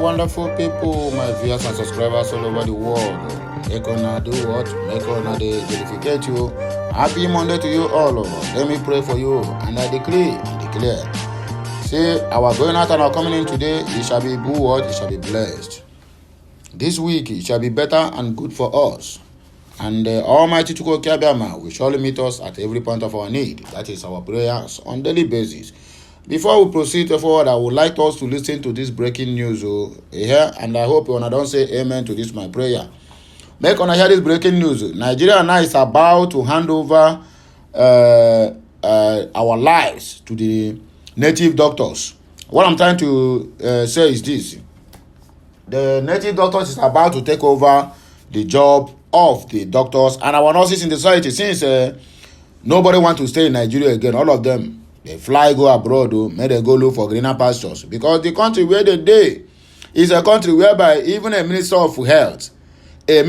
wonderful people, my viewers and subscribers all over the world. Make una do what? Make una dey dedicate you. Happy Monday to you all. Let me pray for you, and I decree and declare. Say, our going out and our coming in today, it shall be good, it shall be blessed. This week, it shall be better and good for us. And Almighty Chukwuka Abiyama will surely meet us at every point of our need. That is our prayers on daily basis. Before we proceed forward, I would like us to listen to this breaking news here, and I hope you don't say amen to this my prayer. Make una hear this breaking news. Nigeria now is about to hand over our lives to the native doctors. What I'm trying to say is this. The native doctors is about to take over the job of the doctors and our nurses in the society, since nobody want to stay in Nigeria again. All of them, they fly go abroad, may they go look for greener pastures, because the country where they dey is a country whereby even a minister of health they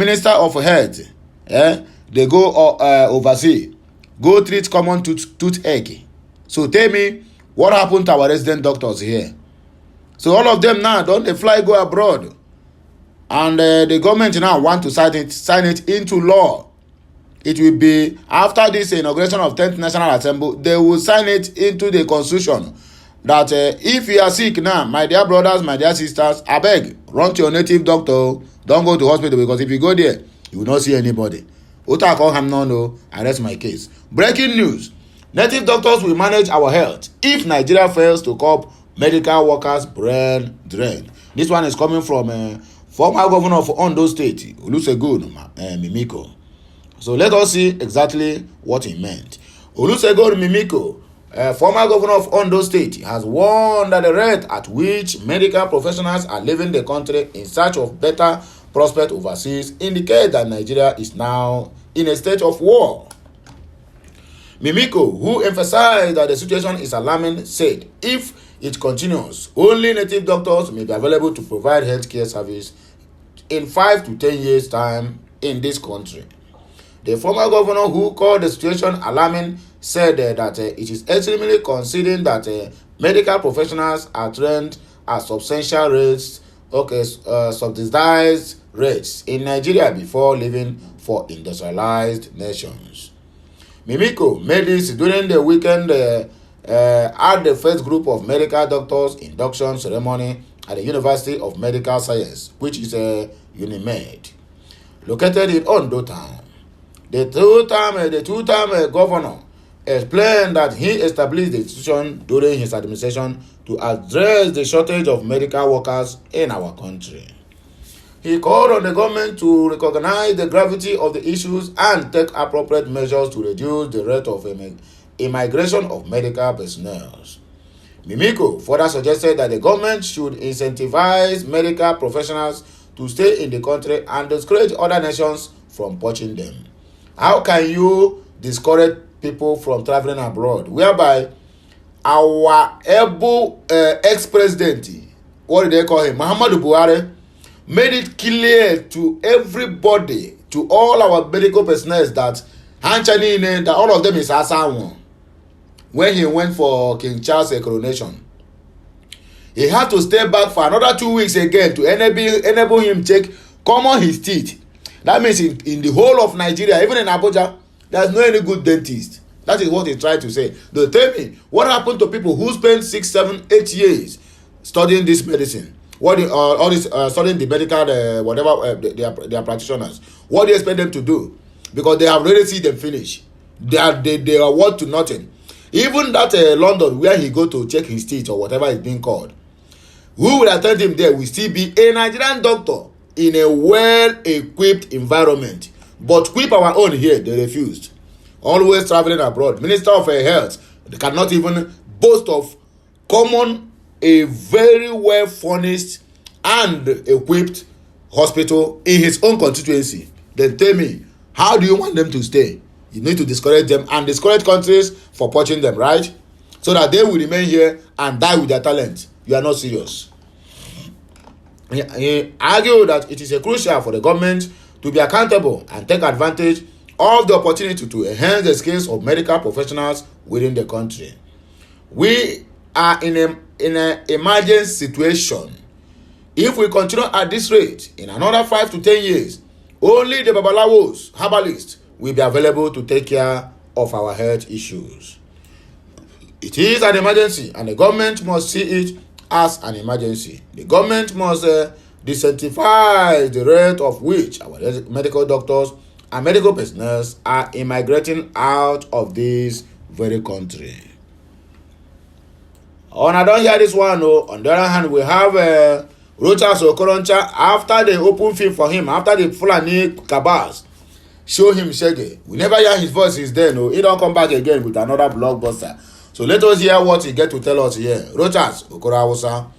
go oversee, go treat common toothache. So tell me, what happened to our resident doctors here? So all of them now don't they fly go abroad, and the government now want to sign it into law. It will be after this inauguration of 10th National Assembly, they will sign it into the constitution that if you are sick now, my dear brothers, my dear sisters, I beg, run to your native doctor. Don't go to hospital, because if you go there, you will not see anybody. Uta call him no, arrest my case. Breaking news. Native doctors will manage our health if Nigeria fails to curb medical workers' brain drain. This one is coming from former governor of Ondo State, Olusegun Mimiko. So let us see exactly what he meant. Olusegun Mimiko, former governor of Ondo State, has warned that the rate at which medical professionals are leaving the country in search of better prospects overseas indicates that Nigeria is now in a state of war. Mimiko, who emphasized that the situation is alarming, said if it continues, only native doctors may be available to provide healthcare service in 5 to 10 years' time in this country. The former governor, who called the situation alarming, said that it is extremely concerning that medical professionals are trained at substantial rates, subsidized rates in Nigeria before leaving for industrialized nations. Mimiko made this during the weekend at the first group of medical doctors induction ceremony at the University of Medical Science, which is UNIMED, located in Ondo Town. The two-time governor explained that he established the institution during his administration to address the shortage of medical workers in our country. He called on the government to recognize the gravity of the issues and take appropriate measures to reduce the rate of immigration of medical personnel. Mimiko further suggested that the government should incentivize medical professionals to stay in the country and discourage other nations from poaching them. How can you discourage people from traveling abroad, whereby our able ex-president, what do they call him, Muhammadu Buhari, made it clear to everybody, to all our medical personnel, that that all of them is Asawo. When he went for King Charles' coronation, he had to stay back for another 2 weeks again to enable him take common his teeth. That means in the whole of Nigeria, even in Abuja, there's no any good dentist. That is what he tried to say. They tell me, what happened to people who spent 6, 7, 8 years studying this medicine? Studying the medical, they are practitioners. What do you expect them to do? Because they have already seen them finish. They are worth to nothing. Even that London, where he go to check his teeth or whatever is being called, who will attend him there will still be a Nigerian doctor in a well-equipped environment. But keep our own here, they refused. Always traveling abroad. Minister of Health, they cannot even boast of a very well-furnished and equipped hospital in his own constituency. Then tell me, how do you want them to stay? You need to discourage them and discourage countries for poaching them, right? So that they will remain here and die with their talent. You are not serious. He argued that it is crucial for the government to be accountable and take advantage of the opportunity to enhance the skills of medical professionals within the country. We are in an emergency situation. If we continue at this rate, in another 5 to 10 years, only the babalawos, herbalists, will be available to take care of our health issues. It is an emergency, and the government must see it as an emergency. The government must disincentivize the rate of which our medical doctors and medical personnel are immigrating out of this very country. And I don't hear this one. No. On the other hand, we have Rochas Okoroncha. After they open field for him, after the Fulani Kabas show him Shege, we never hear his voice is there. No, he don't come back again with another blockbuster. So let us hear what he get to tell us here. Rochas Okoroncha.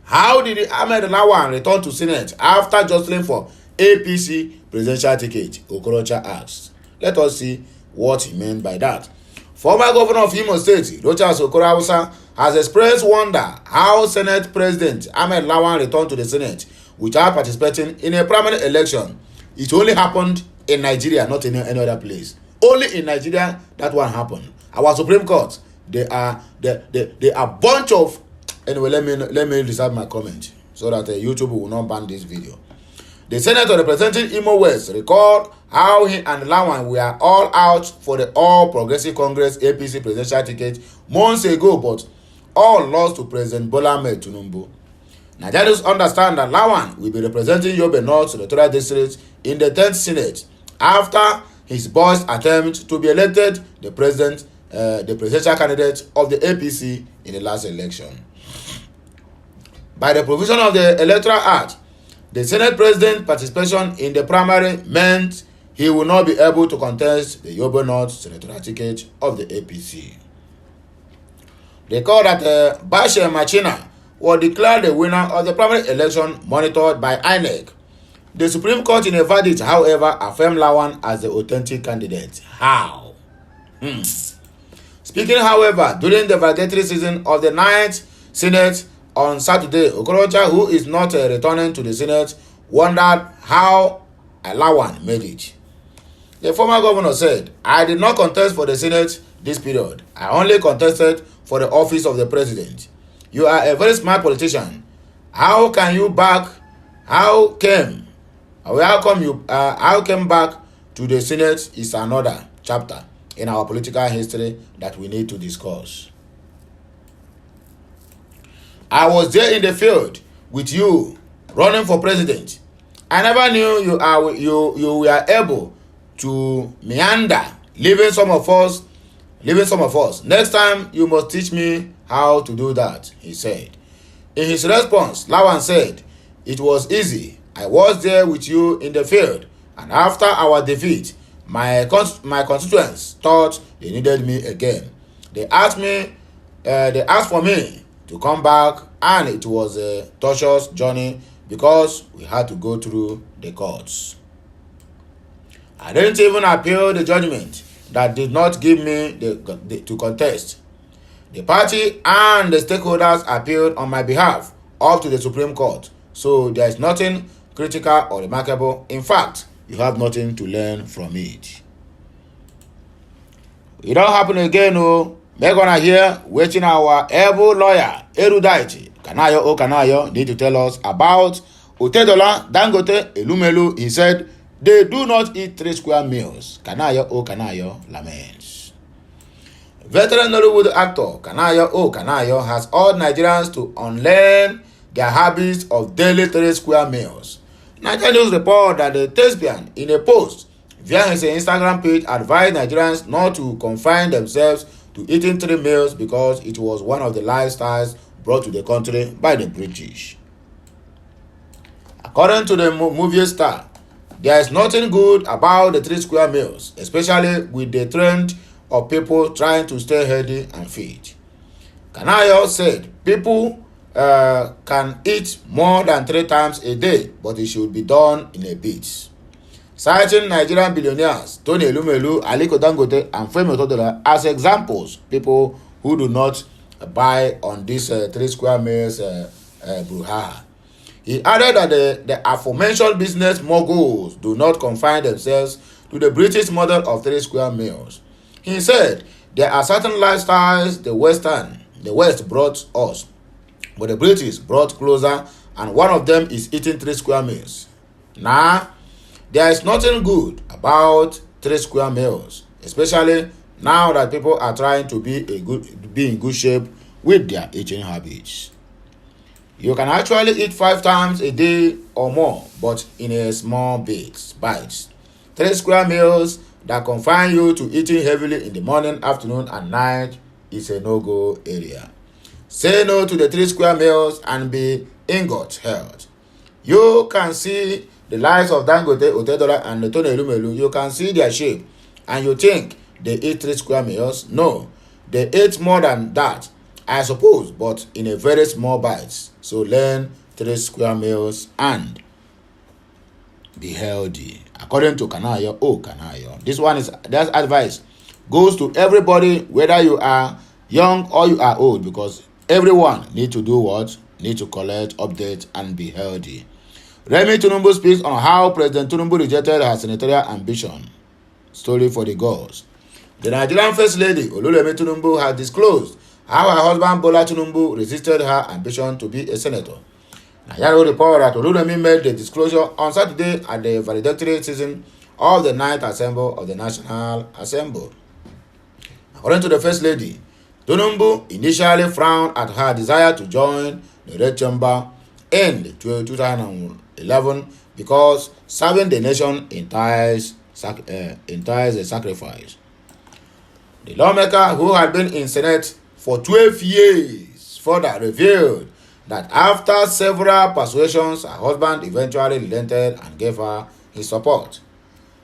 How did Ahmed Lawan return to Senate after jostling for APC presidential ticket? Okoroncha asked. Let us see what he meant by that. Former governor of Imo State, Rochas Okoroncha, has expressed wonder how Senate President Ahmed Lawan returned to the Senate without participating in a primary election. It only happened in Nigeria, not in any other place. Only in Nigeria that one happened. Our Supreme Court, they are a bunch of. Anyway, let me reserve my comment so that YouTube will not ban this video. The senator representing Imo West recalled how he and Lawan were all out for the All Progressive Congress APC presidential ticket months ago, but all lost to President Bola Ahmed Tinubu. Nigerians understand that Lawan will be representing Yobe North Senatorial District in the 10th Senate after his boy's attempt to be elected the presidential candidate of the APC in the last election. By the provision of the Electoral Act, the Senate President's participation in the primary meant he will not be able to contest the Yobe North Senatorial ticket of the APC. They call that Bashir Machina was declared the winner of the primary election monitored by INEC. The Supreme Court in a verdict, however, affirmed Lawan as the authentic candidate. How? Speaking, however, during the valedictory season of the 9th Senate on Saturday, Okoroncha, who is not returning to the Senate, wondered how Lawan made it. The former governor said, "I did not contest for the Senate this period. I only contested for the office of the president. You are a very smart politician. How come back to the Senate is another chapter in our political history that we need to discuss. I was there in the field with you running for president. I never knew you were able to meander, leaving some of us. Next time you must teach me how to do that," he said. In his response, Lawan said, "It was easy. I was there with you in the field, and after our defeat, my constituents thought they needed me again. They asked for me to come back, and it was a torturous journey because we had to go through the courts. I didn't even appeal the judgment that did not give me to contest. The party and the stakeholders appealed on my behalf up to the Supreme Court, so there is nothing critical or remarkable. In fact, you have nothing to learn from it." It don't happen again, oh. We're gonna hear waiting our able lawyer, erudite, Kanayo need to tell us about Otedola Dangote Elumelu. He said they do not eat 3 square meals. Kanayo laments. Veteran Nollywood actor Kanayo has urged Nigerians to unlearn their habits of daily 3 square meals. Nigerian News report that the thespian, in a post via his Instagram page, advised Nigerians not to confine themselves to eating 3 meals because it was one of the lifestyles brought to the country by the British. According to the movie star, there is nothing good about the 3 square meals, especially with the trend of people trying to stay healthy and fit. Kanayo said people can eat more than 3 times a day, but it should be done in a bit. Citing Nigerian billionaires Tony Elumelu, Aliko Dangote, and Femi Otedola as examples, people who do not buy on this 3 square meals brouhaha. He added that the aforementioned business moguls do not confine themselves to the British model of 3 square meals. He said there are certain lifestyles the West brought us, But the British brought closer, and one of them is eating 3 square meals. Now, there is nothing good about 3 square meals, especially now that people are trying to be in good shape with their eating habits. You can actually eat 5 times a day or more, but in a small bites. 3 square meals that confine you to eating heavily in the morning, afternoon, and night is a no-go area. Say no to the 3 square meals and be in God's health. You can see the likes of Dangote, Otedola, and Tony Elumelu. You can see their shape, and you think they eat 3 square meals. No, they eat more than that, I suppose, but in a very small bites. So learn 3 square meals and be healthy. According to Kanayo, this one is that's advice goes to everybody, whether you are young or you are old, because everyone need to do what? Need to collect, update, and be healthy. Remi Tinubu speaks on how President Tinubu rejected her senatorial ambition. Story for the gods. The Nigerian First Lady, Oluremi Tinubu, has disclosed how her husband Bola Tinubu resisted her ambition to be a senator. Nigeria report that Oluremi made the disclosure on Saturday at the valedictory session of the 9th Assembly of the National Assembly. According to the First Lady, Tinubu initially frowned at her desire to join the Red Chamber in 2011 because serving the nation entails a sacrifice. The lawmaker, who had been in Senate for 12 years, further revealed that after several persuasions, her husband eventually relented and gave her his support.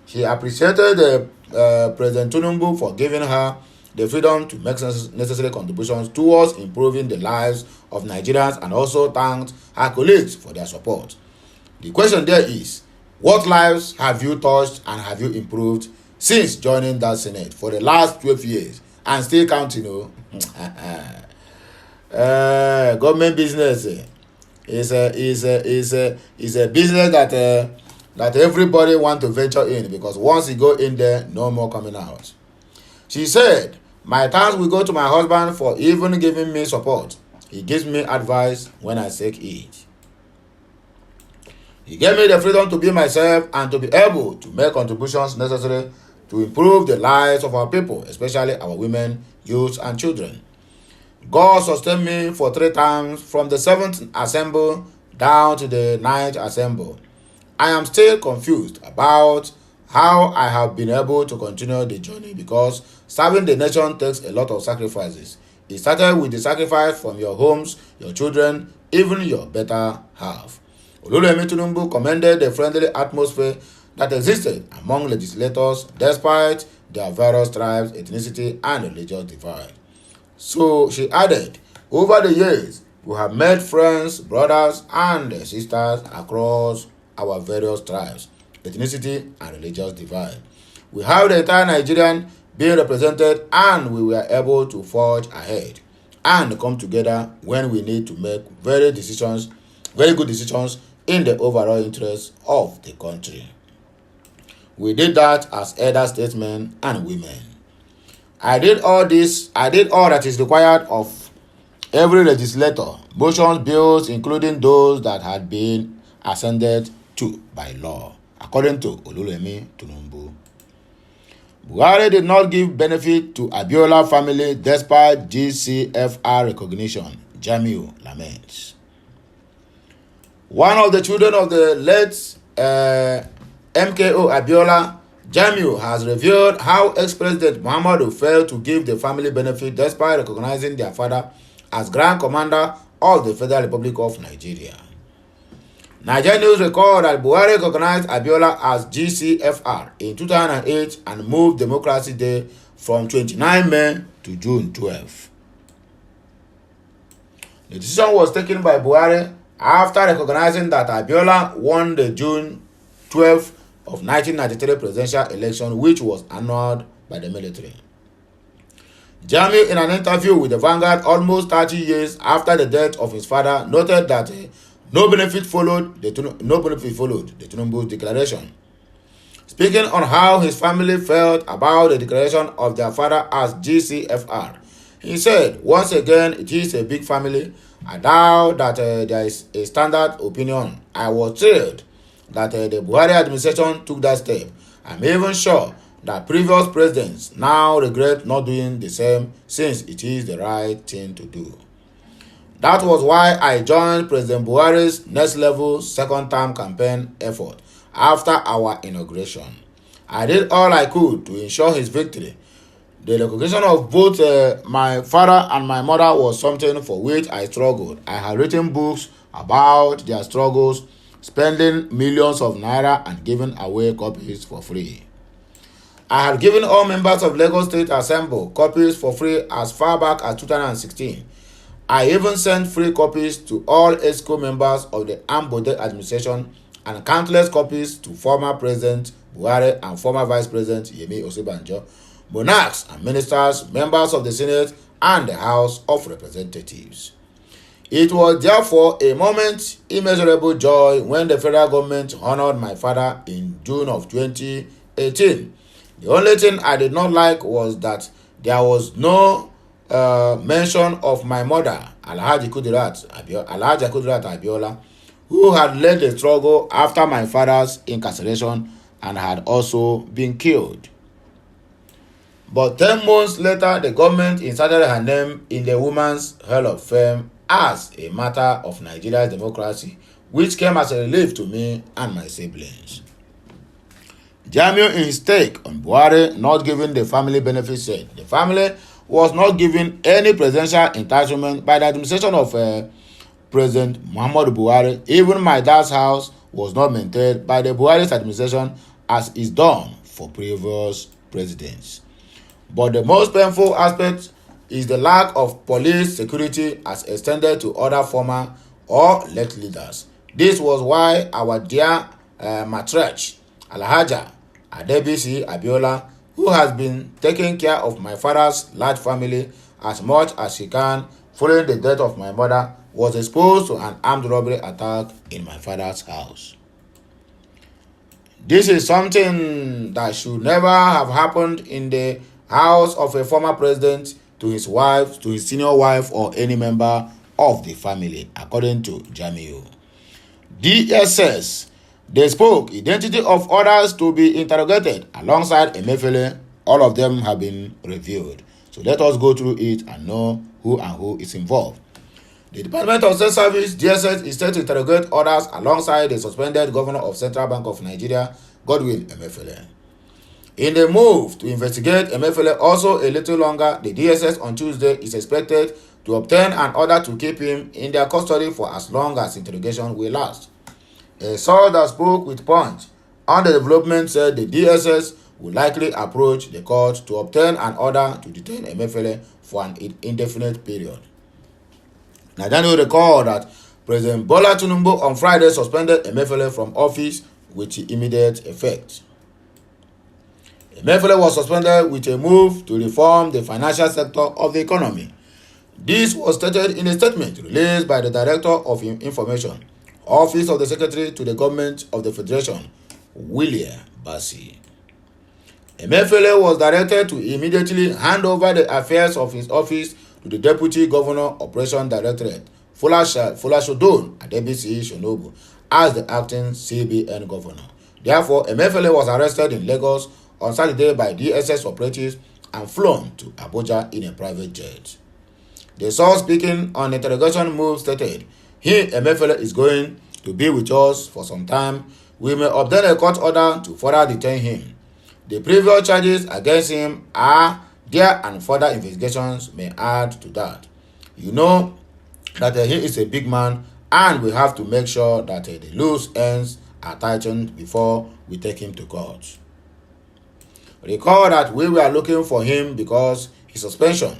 She appreciated President Tinubu for giving her the freedom to make necessary contributions towards improving the lives of Nigerians, and also thanked her colleagues for their support. The question there is, what lives have you touched and have you improved since joining that Senate for the last 12 years and still counting? Government business is a business that everybody want to venture in, because once you go in there, no more coming out. She said, "My thanks will go to my husband for even giving me support. He gives me advice when I seek it. He gave me the freedom to be myself and to be able to make contributions necessary to improve the lives of our people, especially our women, youth, and children. God sustained me for 3 times from the 7th Assembly down to the 9th Assembly. I am still confused about how I have been able to continue the journey, because serving the nation takes a lot of sacrifices. It started with the sacrifice from your homes, your children, even your better half." Oluremi Tinubu commended the friendly atmosphere that existed among legislators despite their various tribes, ethnicity, and religious divide. So she added, "Over the years, we have made friends, brothers, and sisters across our various tribes, ethnicity, and religious divide. We have the entire Nigerian being represented, and we were able to forge ahead and come together when we need to make very good decisions in the overall interest of the country. We did that as elder statesmen and women. I did all that is required of every legislator, motions, bills, including those that had been ascended to by law," according to Oluremi Tinubu. Buhari did not give benefit to Abiola family despite GCFR recognition, Jamiu laments. One of the children of the late MKO Abiola, Jamiu, has revealed how ex-President Muhammadu failed to give the family benefit despite recognizing their father as Grand Commander of the Federal Republic of Nigeria. Nigerian News record that Buhari recognized Abiola as GCFR in 2008 and moved Democracy Day from 29 May to June 12. The decision was taken by Buhari after recognizing that Abiola won the June 12 of 1993 presidential election, which was annulled by the military. Jamiu, in an interview with the Vanguard almost 30 years after the death of his father, noted that no benefit followed the Tinubu declaration. Speaking on how his family felt about the declaration of their father as GCFR, He said, once again, it is a big family. I doubt that there is a standard opinion. I was thrilled that the Buhari administration took that step. I'm even sure that previous presidents now regret not doing the same since it is the right thing to do. That was why I joined President Buhari's next level second term campaign effort after our inauguration. I did all I could to ensure his victory. The recognition of both my father and my mother was something for which I struggled. I had written books about their struggles, spending millions of naira and giving away copies for free. I had given all members of Lagos State Assembly copies for free as far back as 2016. I even sent free copies to all ESCO members of the Ambode administration and countless copies to former President Buhari and former Vice President Yemi Osibanjo, monarchs and ministers, members of the Senate and the House of Representatives. It was therefore a moment immeasurable joy when the federal government honored my father in June of 2018. The only thing I did not like was that there was no mention of my mother, Alhaji Kudirat Abiola, who had led the struggle after my father's incarceration and had also been killed. But 10 months later, the government inserted her name in the Women's Hall of Fame as a matter of Nigeria's democracy, which came as a relief to me and my siblings. Jamiu, in his take on Buhari not giving the family benefits, said the family was not given any presidential entitlement by the administration of President Muhammadu Buhari. Even my dad's house was not maintained by the Buhari's administration as is done for previous presidents. But the most painful aspect is the lack of police security as extended to other former or late leaders. This was why our dear matriarch, Alhaja Adebisi Abiola, who has been taking care of my father's large family as much as she can following the death of my mother, was exposed to an armed robbery attack in my father's house. This is something that should never have happened in the house of a former president, to his wife, to his senior wife, or any member of the family, according to Jamiu. DSS, they spoke identity of others to be interrogated alongside Emefiele. All of them have been revealed. So let us go through it and know who is involved. The Department of State Service, DSS, is set to interrogate others alongside the suspended governor of Central Bank of Nigeria, Godwin Emefiele. In the move to investigate Emefiele also a little longer, the DSS on Tuesday is expected to obtain an order to keep him in their custody for as long as interrogation will last. A source that spoke with Punch on the development said the DSS will likely approach the court to obtain an order to detain Emefiele for an indefinite period. Nigeria will recall that President Bola Tinubu on Friday suspended Emefiele from office with immediate effect. Emefiele was suspended with a move to reform the financial sector of the economy. This was stated in a statement released by the Director of Information, Office of the Secretary to the Government of the Federation, William Bassi. Emefiele was directed to immediately hand over the affairs of his office to the Deputy Governor Operation Directorate, Folashodun Adebisi Shonobu, as the acting CBN governor. Therefore, Emefiele was arrested in Lagos on Saturday by DSS operatives and flown to Abuja in a private jet. The source speaking on interrogation move stated, Emefiele is going to be with us for some time. We may obtain a court order to further detain him. The previous charges against him are there and further investigations may add to that. You know that he is a big man and we have to make sure that the loose ends are tightened before we take him to court. Recall that we were looking for him because his suspension.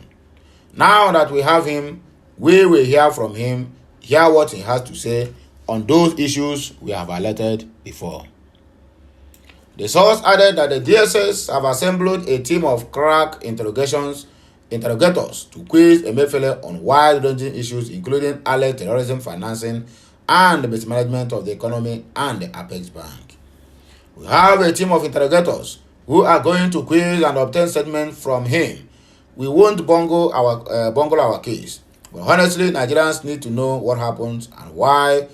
Now that we have him, we will hear from him, hear what he has to say on those issues we have alerted before. The source added that the DSS have assembled a team of crack interrogators to quiz Emefiele on wide-ranging issues including alleged terrorism financing and the mismanagement of the economy and the Apex Bank. We have a team of interrogators who are going to quiz and obtain statements from him. we won't bungle our case. But honestly, Nigerians need to know what happens and why